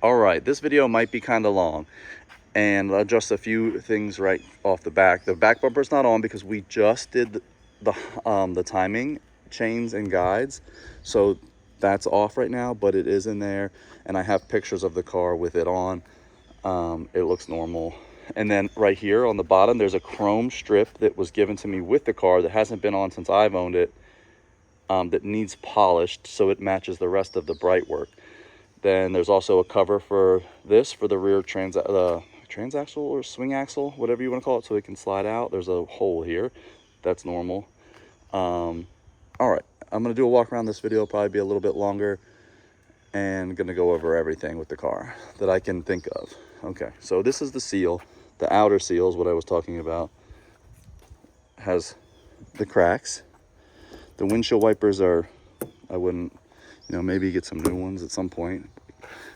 All right, this video might be kind of long, and just a few things right off the back. The back bumper's not on because we just did the timing chains and guides, so that's off right now, but it is in there, and I have pictures of the car with it on. It looks normal. And then right here on the bottom, there's a chrome strip that was given to me with the car that hasn't been on since I've owned it, that needs polished so it matches the rest of the bright work. Then there's also a cover for this, for the rear transaxle or swing axle, whatever you want to call it, so it can slide out. There's a hole here. That's normal. All right, I'm going to do a walk around. This video will probably be a little bit longer, and going to go over everything with the car that I can think of. Okay, so this is the seal. The outer seal is what I was talking about. Has the cracks. The windshield wipers are, I wouldn't, maybe get some new ones at some point.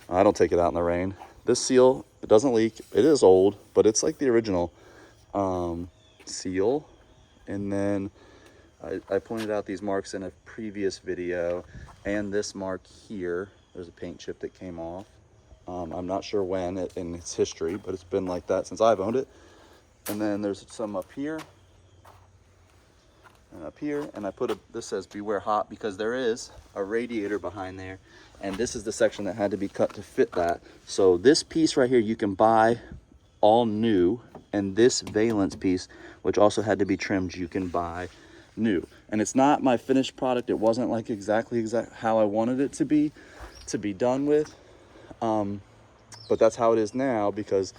I don't take it out in the rain. This seal, it doesn't leak. It is old, but it's like the original seal. And then I pointed out these marks in a previous video, and this mark here, there's a paint chip that came off. I'm not sure when in its history, but it's been like that since I've owned it. And then there's some up here and up here, and I put this says beware hot because there is a radiator behind there, and this is the section that had to be cut to fit that. So this piece right here you can buy all new, and this valence piece, which also had to be trimmed, you can buy new. And it's not my finished product. It wasn't like exactly how I wanted it to be done with, but that's how it is now, because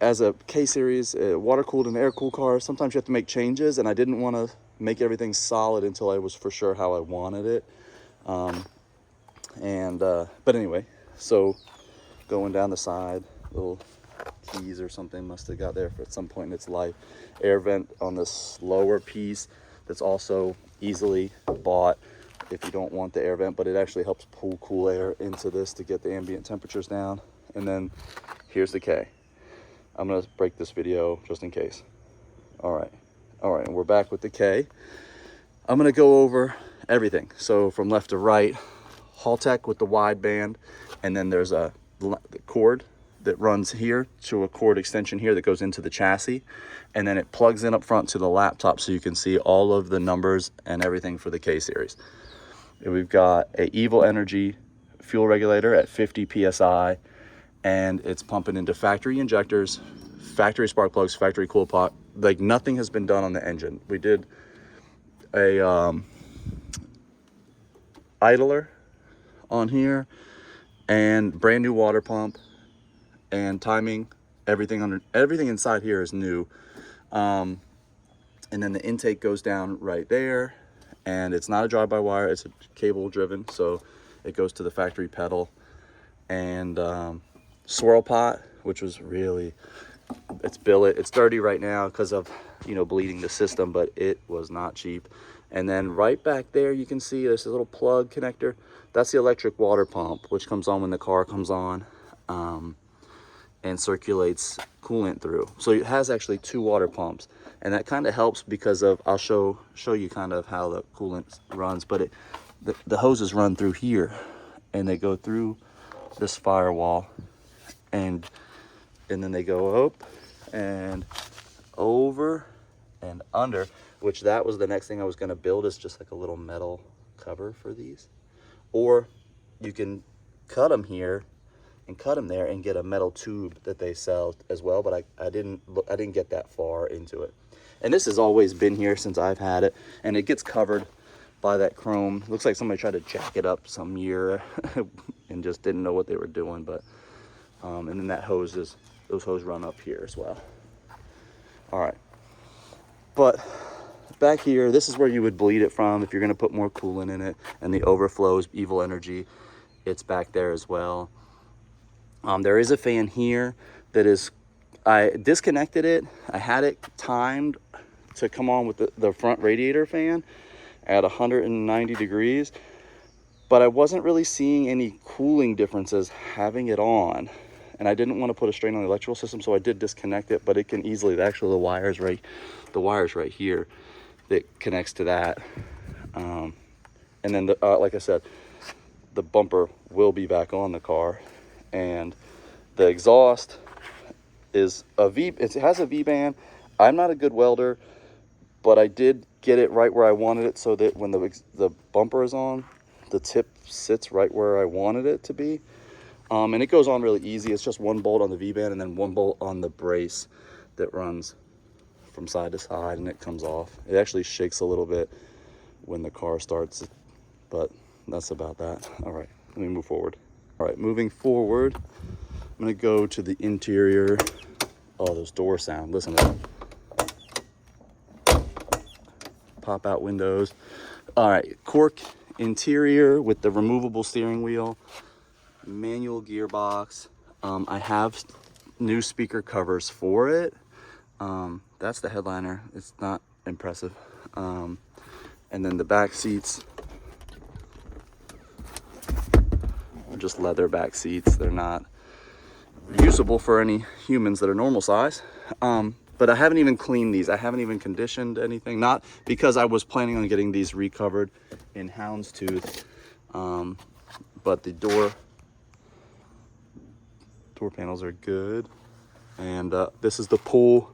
as a K-Series, water-cooled and air-cooled car, sometimes you have to make changes, and I didn't want to make everything solid until I was for sure how I wanted it. But anyway, so going down the side, little keys or something must have got there at some point in its life. Air vent on this lower piece that's also easily bought if you don't want the air vent, but it actually helps pull cool air into this to get the ambient temperatures down. And then here's the K. I'm gonna break this video just in case. All right, and we're back with the K. I'm gonna go over everything. So from left to right, Haltech with the wide band, and then there's the cord that runs here to a cord extension here that goes into the chassis, and then it plugs in up front to the laptop so you can see all of the numbers and everything for the K-Series. And we've got a Evil Energy fuel regulator at 50 PSI, and it's pumping into factory injectors, factory spark plugs, factory cool pot. Like, nothing has been done on the engine. We did a idler on here, and brand new water pump and timing. Everything inside here is new. And then the intake goes down right there, and it's not a drive-by-wire, it's a cable driven, so it goes to the factory pedal. And swirl pot, which was really, it's billet. It's dirty right now because of bleeding the system, but it was not cheap. And then right back there you can see there's a little plug connector. That's the electric water pump, which comes on when the car comes on, and circulates coolant through. So it has actually two water pumps, and that kind of helps because of, I'll show you kind of how the coolant runs, but the hoses run through here, and they go through this firewall, and then they go up and over and under, which that was the next thing I was going to build, is just like a little metal cover for these. Or you can cut them here and cut them there and get a metal tube that they sell as well, but I didn't get that far into it. And this has always been here since I've had it, and it gets covered by that chrome. Looks like somebody tried to jack it up some year and just didn't know what they were doing. But and then those hoses run up here as well. All right, but back here, this is where you would bleed it from if you're going to put more coolant in it, and the overflows Evil Energy, it's back there as well. There is a fan here that is, I disconnected it. I had it timed to come on with the front radiator fan at 190 degrees, but I wasn't really seeing any cooling differences having it on, and I didn't want to put a strain on the electrical system, so I did disconnect it. But it can easily, actually the wires right here that connects to that, and then like I said, the bumper will be back on the car, And the exhaust is a V, it has a V-band. I'm not a good welder, but I did get it right where I wanted it so that when the bumper is on, the tip sits right where I wanted it to be. And it goes on really easy. It's just one bolt on the V-band and then one bolt on the brace that runs from side to side, and it comes off. It actually shakes a little bit when the car starts, but that's about that. All right, let me move forward. All right, moving forward, I'm gonna go to the interior. Oh, those door sound, listen to that. Pop out windows. All right, cork interior with the removable steering wheel, manual gearbox. I have new speaker covers for it. That's the headliner. It's not impressive. And then the back seats are just leather back seats. They're not usable for any humans that are normal size. But I haven't even cleaned these. I haven't even conditioned anything. Not because I was planning on getting these recovered in houndstooth. But the door panels are good. And this is the pull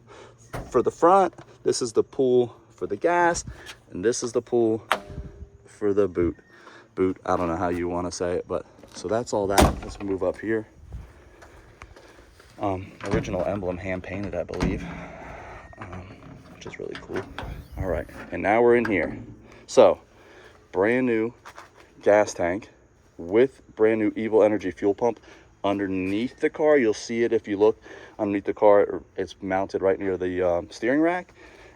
for the front. This is the pull for the gas. And this is the pull for the boot. I don't know how you want to say it, but so that's all that. Let's move up here. Original emblem hand painted, I believe, which is really cool. All right, and now we're in here. So brand new gas tank with brand new Evil Energy fuel pump underneath the car. You'll see it if you look underneath the car. It's mounted right near the steering rack.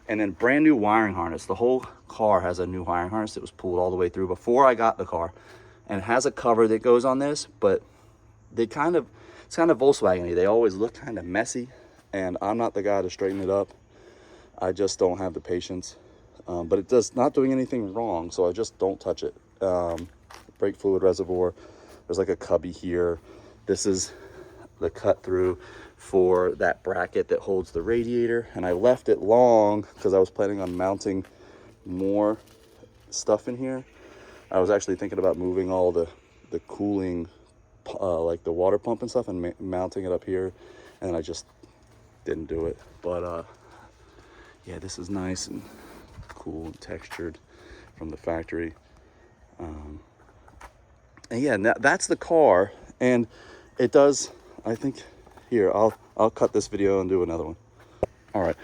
And then brand new wiring harness. The whole car has a new wiring harness that was pulled all the way through before I got the car, and it has a cover that goes on this, but it's kind of Volkswagen-y. They always look kind of messy, and I'm not the guy to straighten it up. I just don't have the patience. But it does not doing anything wrong, so I just don't touch it. Brake fluid reservoir. There's like a cubby here. This is the cut through for that bracket that holds the radiator, and I left it long because I was planning on mounting more stuff in here. I was actually thinking about moving all the cooling, like the water pump and stuff, and mounting it up here, and I just didn't do it. But yeah, this is nice and cool and textured from the factory. And yeah, that's the car, and it does, I think. Here, I'll cut this video and do another one. All right,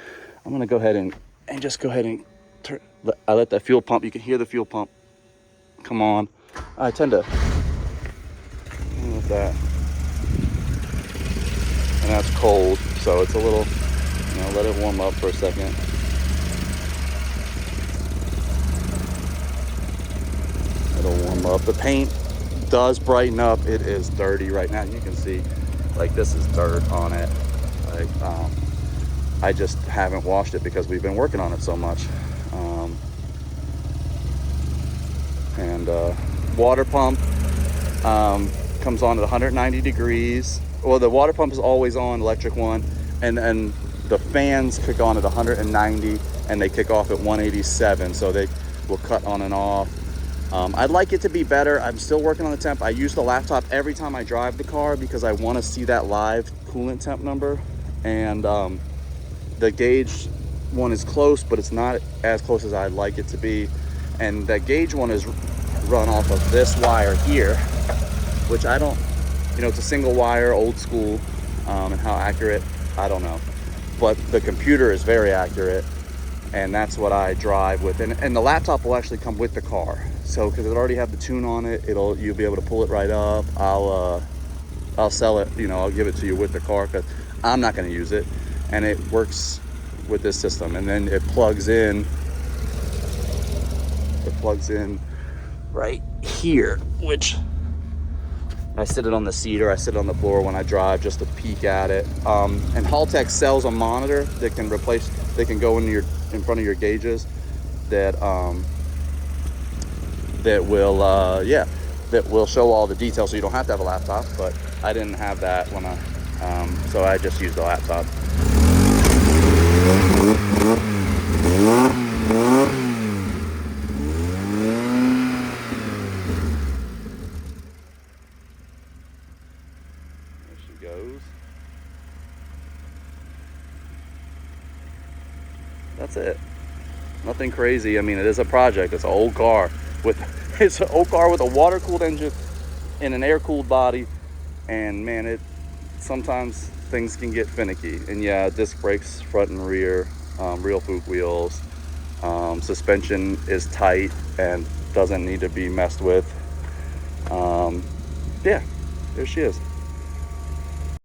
I'm gonna go ahead and just go ahead and turn. I let that fuel pump. You can hear the fuel pump come on. I tend to with that, and that's cold, so it's a little. Let it warm up for a second. It'll warm up. The paint does brighten up. It is dirty right now. You can see. Like, this is dirt on it. Like, I just haven't washed it because we've been working on it so much. And water pump comes on at 190 degrees. Well, the water pump is always on, electric one, and the fans kick on at 190 and they kick off at 187, so they will cut on and off. I'd like it to be better. I'm still working on the temp. I use the laptop every time I drive the car because I want to see that live coolant temp number. And the gauge one is close, but it's not as close as I'd like it to be. And that gauge one is run off of this wire here, which I don't, it's a single wire, old school, and how accurate, I don't know. But the computer is very accurate, and that's what I drive with. And the laptop will actually come with the car. So, because it already have the tune on it, you'll be able to pull it right up. I'll sell it, I'll give it to you with the car because I'm not going to use it, and it works with this system. And then it plugs in right here, which I sit it on the seat or I sit on the floor when I drive just to peek at it. And Haltech sells a monitor that can go in front of your gauges that will show all the details, so you don't have to have a laptop. But I didn't have that when so I just used the laptop. goes. That's it. Nothing crazy. I mean, it is a project. It's an old car with it's an old car with a water-cooled engine and an air-cooled body. And man, it sometimes things can get finicky. And yeah, disc brakes front and rear, real Fuke wheels. Suspension is tight and doesn't need to be messed with. Yeah, there she is.